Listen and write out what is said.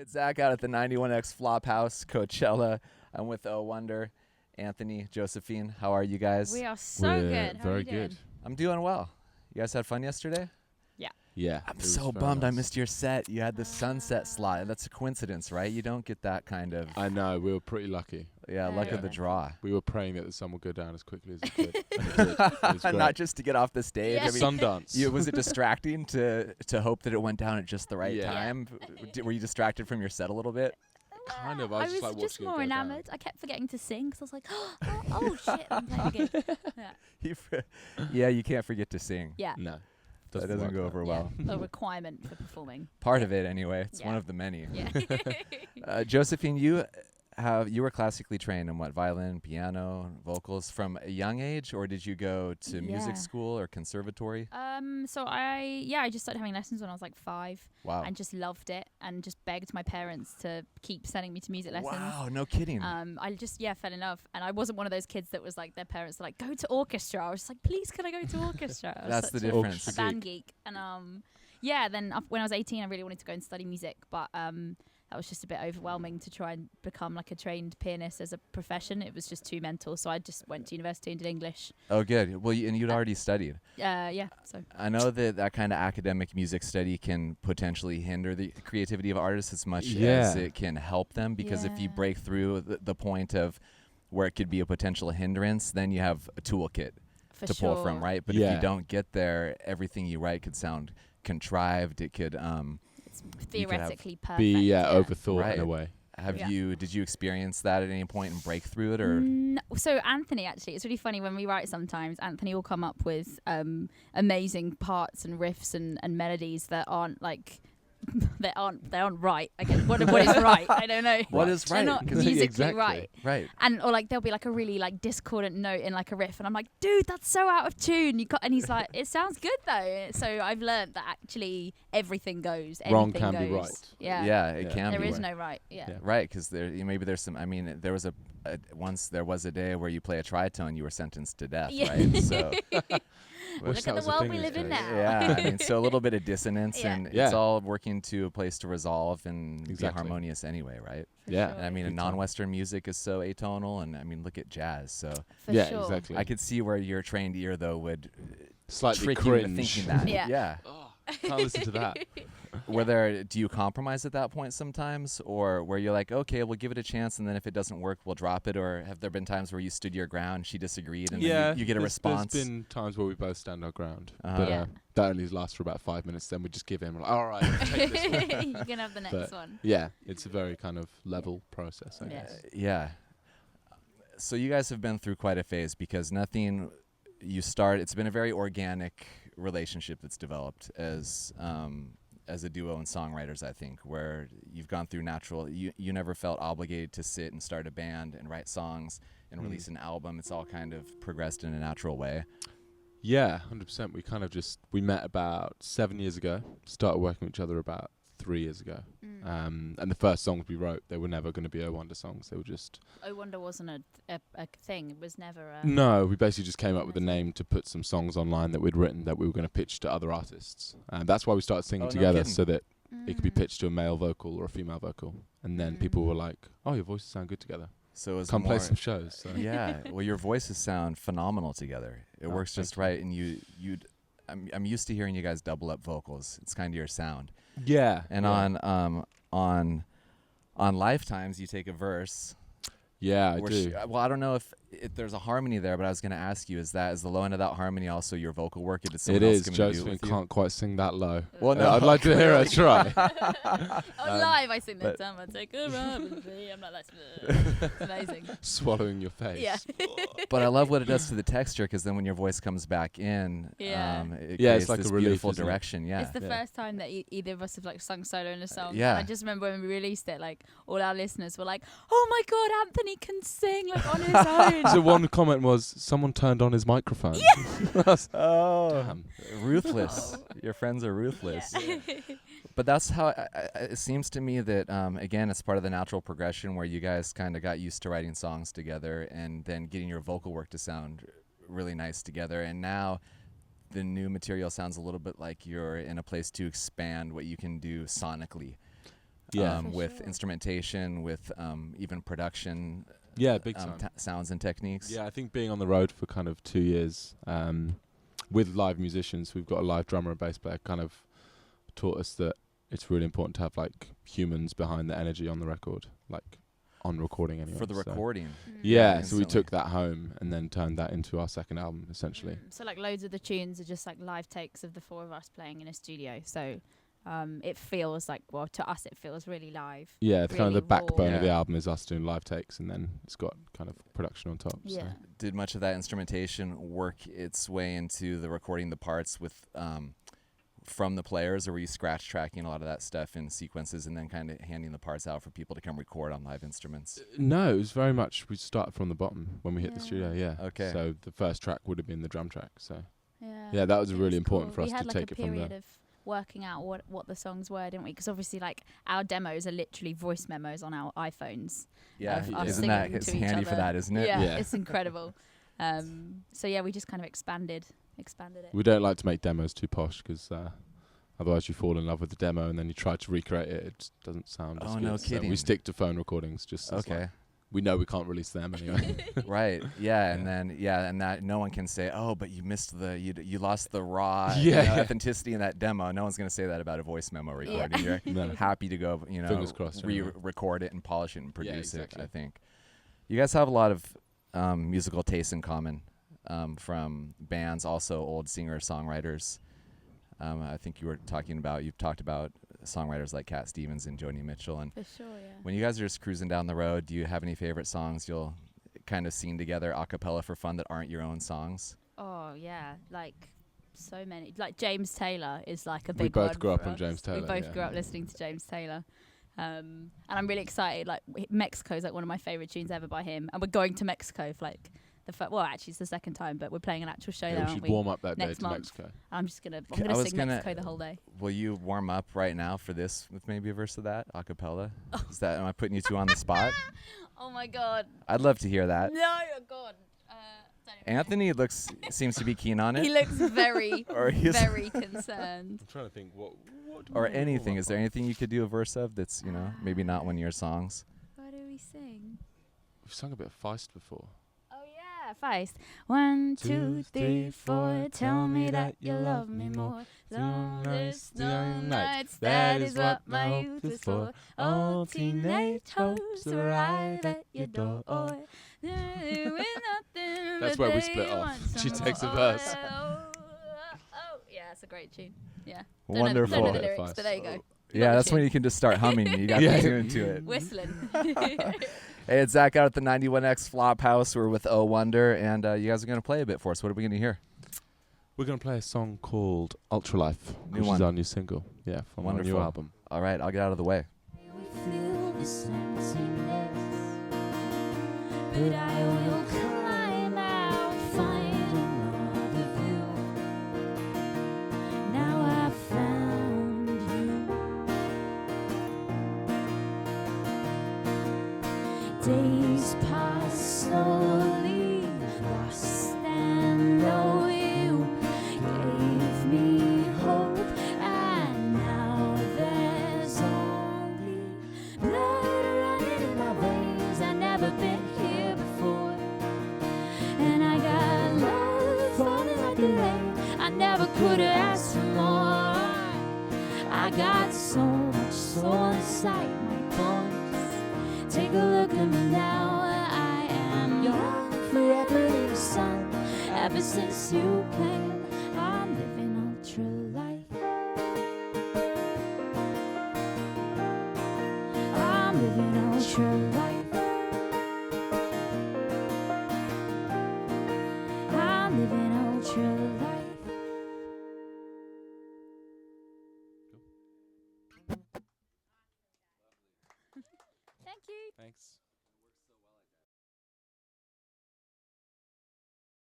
It's Zach out at the 91X Flophouse, Coachella. I'm with Wonder, Anthony, Josephine. How are you guys? We are so We're good. How are very you doing? good. I'm doing well. You guys had fun yesterday? Yeah. I'm it was so very bummed I nice. missed your set. You had the sunset slot. That's a coincidence, right? You don't get that kind of, I know, we were pretty lucky. luck of Yeah. the draw. We were praying that the sun would go down as quickly as it could. And it did. It was great. Not just to get off the stage. Yeah. I mean, Sundance. was it distracting to hope that it went down at just the right Yeah. time? Were you distracted from your set a like little bit? Kind of. I I was was just like just watching it more go down. enamoured. I kept forgetting to sing because I was like, oh shit, I'm playing again. Yeah, you can't forget to sing. Yeah. No. That doesn't work go out. over Yeah. well. A requirement for performing. Part of it, anyway. It's Yeah. one of the many. Yeah. Josephine, you were classically trained in what? Violin, piano, vocals from a young age, or did you go to music Yeah. school or conservatory? So I just started having lessons when I was like 5 Wow. and just loved it and just begged my parents to keep sending me to music lessons. Wow, no kidding. I just fell in love, and I wasn't one of those kids that was like their parents were like, go to orchestra. I was just like, please, can I go to orchestra? I was That's the such difference. a band geek, and then when I was 18, I really wanted to go and study music, but that was just a bit overwhelming to try and become like a trained pianist as a profession. It was just too mental, so I just went to university and did English. Oh, good. Well, and you'd already studied. So I know that kind of academic music study can potentially hinder the creativity of artists as much as Yeah. it can help them, because if you Yeah. break through the point of where it could be a potential hindrance, then you have a toolkit for to sure. pull from, right? But if Yeah. you don't get there, everything you write could sound contrived. It could It's theoretically perfect. Be overthought Right. in a way. did you experience that at any point and break through it, or No, so Anthony, actually, it's really funny when we write sometimes, Anthony will come up with amazing parts and riffs and melodies that aren't like they aren't right. I guess what is right? I don't know. what is They're right? not 'Cause musically Exactly. right. right. And or like there'll be like a really like discordant note in like a riff, and I'm like, dude, that's so out of tune. And he's like, it sounds good though. So I've learned that actually everything goes. Wrong Anything can goes. be right. Yeah. It Yeah. can There be is right. no right. Yeah. Yeah. Right, because maybe there's some. I mean, there was once there was a day where you play a tritone, you were sentenced to death, Yeah. right? So Wish Look that at was the a world thing we these live in days. now. yeah, I mean, so a little bit of dissonance, Yeah. and Yeah. it's all working to a place to resolve and be Exactly. harmonious anyway, right? For Yeah. sure. And I mean, Big time. non-Western music is so atonal, and I mean, look at jazz. So For Yeah, sure. exactly. I could see where your trained ear though would Slightly trick you into cringe. thinking that. Yeah. Oh, can't listen to that. Do you compromise at that point sometimes, or where you're like, okay, we'll give it a chance, and then if it doesn't work, we'll drop it? Or have there been times where you stood your ground, she disagreed, and then you get a response? There's been times where we both stand our ground, Uh-huh. but Yeah. that only lasts for about 5 minutes. Then we just give in. We're like, all right, take this one. You can have the next But- one. Yeah, it's a very kind of level process, I Yeah. guess. Yeah. So you guys have been through quite a phase, because it's been a very organic relationship that's developed as a duo and songwriters, I think, where you've gone through natural. You never felt obligated to sit and start a band and write songs and release an album. It's all kind of progressed in a natural way. Yeah, 100%. We met about 7 years ago, started working with each other about 3 years ago. And the first songs we wrote, they were never going to be O Wonder songs. They were just... Oh Wonder wasn't a thing. It was never a... No, we basically just came up with a name to put some songs online that we'd written that we were going to pitch to other artists. And that's why we started singing Oh, no together, kidding. so that it could be pitched to a male vocal or a female vocal. And then people were like, oh, your voices sound good together. So it was Come more, play some shows. So. yeah. Well, your voices sound phenomenal together. It Oh, works just thank right, and I'm used to hearing you guys double up vocals. It's kind of your sound. Yeah. And yeah. on Lifetimes, you take a verse. Yeah, I Or do. well, I don't know if there's a harmony there, but I was going to ask you: is the low end of that harmony also your vocal work? Or did someone It else is. come in and do it Josephine with you? can't quite sing that low. Well, no. I'd like to hear her try. On live, I sing but- that time. I take a rub and see. I'm like, that's amazing. Swallowing your face. Yeah. But I love what it does to the texture, because then when your voice comes back in, Yeah. It Yeah, creates it's like this a relief, beautiful isn't it? direction. Yeah. It's the Yeah. first time that either of us have like sung solo in a song. Yeah. And I just remember when we released it, like all our listeners were like, "Oh my god, Anthony can sing like on his own." So one comment was, someone turned on his microphone. Oh, Damn. ruthless. Your friends are ruthless. But that's how it seems to me that, again, it's part of the natural progression where you guys kind of got used to writing songs together and then getting your vocal work to sound really nice together. And now the new material sounds a little bit like you're in a place to expand what you can do sonically. Yeah. For with sure. instrumentation, with even production, Yeah, big time. sounds and techniques. Yeah, I think being on the road for kind of 2 years with live musicians, we've got a live drummer and bass player, kind of taught us that it's really important to have like humans behind the energy on the record, like on recording anyway. For the so. recording. Yeah, so we Instantly. took that home and then turned that into our second album, essentially. So like loads of the tunes are just like live takes of the four of us playing in a studio. So it feels like, well, to us it feels really live. Yeah, it's kind of the Really raw. backbone of the Yeah. album is us doing live takes, and then it's got kind of production on top. Yeah. So. Did much of that instrumentation work its way into the recording the parts with from the players, or were you scratch tracking a lot of that stuff in sequences and then kind of handing the parts out for people to come record on live instruments? No, it was very much, we started from the bottom when we hit the studio, yeah. Okay. So the first track would have been the drum track, so. Yeah. Yeah, that was It really important for cool. us We had to like take a it from period there. of working out what the songs were, didn't we? Because obviously, like our demos are literally voice memos on our iPhones. Yeah, Of us isn't that singing it's to each handy for other. that, isn't it? Yeah, Yeah. it's incredible. So yeah, we just kind of expanded it. We don't like to make demos too posh, because otherwise you fall in love with the demo and then you try to recreate it. It just doesn't sound as Oh, good. no So kidding. we stick to phone recordings, just as Okay. like, we know we can't release them anyway. Right. Yeah, and Yeah. then and that no one can say, "Oh, but you missed you lost the raw Yeah. authenticity in that demo." No one's going to say that about a voice memo recording. Yeah. You're No. happy to go, Fingers crossed, anyway. record it and polish it and Yeah, produce exactly. it, I think. You guys have a lot of musical tastes in common, from bands, also old singer-songwriters. I think you've talked about songwriters like Cat Stevens and Joni Mitchell. And For sure, yeah. when you guys are just cruising down the road, do you have any favorite songs you'll kind of sing together a cappella for fun that aren't your own songs? Oh yeah, like so many. Like James Taylor is like a We big both one grew up for on us. James Taylor, We both yeah. grew up listening to James Taylor. And I'm really excited. Like Mexico is like one of my favorite tunes ever by him, and we're going to Mexico for like well, actually it's the second time, but we're playing an actual show Yeah, there, we aren't should we? warm up that day Next to month. Mexico. I'm gonna I was sing gonna- Mexico the whole day. Will you warm up right now for this with maybe a verse of that a cappella? Am I putting you two on the spot? Oh my god. I'd love to hear that. No, oh god. Don't even- Anthony seems to be keen on He it, looks very, Or he's- very concerned. I'm trying to think what do or we wanna anything. warm Is up there on? anything you could do a verse of that's maybe not one of your songs? What do we sing? We've sung a bit of Feist before. Oh yeah, Feist. 1, 2, 3, 4. Tell me that you love me more. Lonely long nights. That is what my youth is for. Oh, teenage hopes arrive at your door. That's where we split off. She takes a verse. Oh, yeah, it's a great tune. Yeah. Don't Wonderful. know the Yeah, lyrics, Feist. but there you go. Yeah, the that's when tune. you can just start humming. You got Yeah. the tune to it. Whistling. Hey, it's Zach out at the 91X Flophouse. We're with Oh Wonder, and you guys are going to play a bit for us. What are we going to hear? We're going to play a song called Ultralife, New which one. is our new single. Yeah, from our Wonderful. new album. All right, I'll get out of the way. We feel this emptiness, but I will climb out, find another view. Now I've found you. Days pass slowly, lost and know you gave me hope, and now there's only blood running in my veins. I've never been here before, and I got love falling like the rain. I never could have asked for more. I got so much soul inside my bones. Take a look at me now. I am young, forever in the sun. Ever since you came, I'm living ultra life. I'm living ultra life. I'm living ultra life. Thank you. Thanks.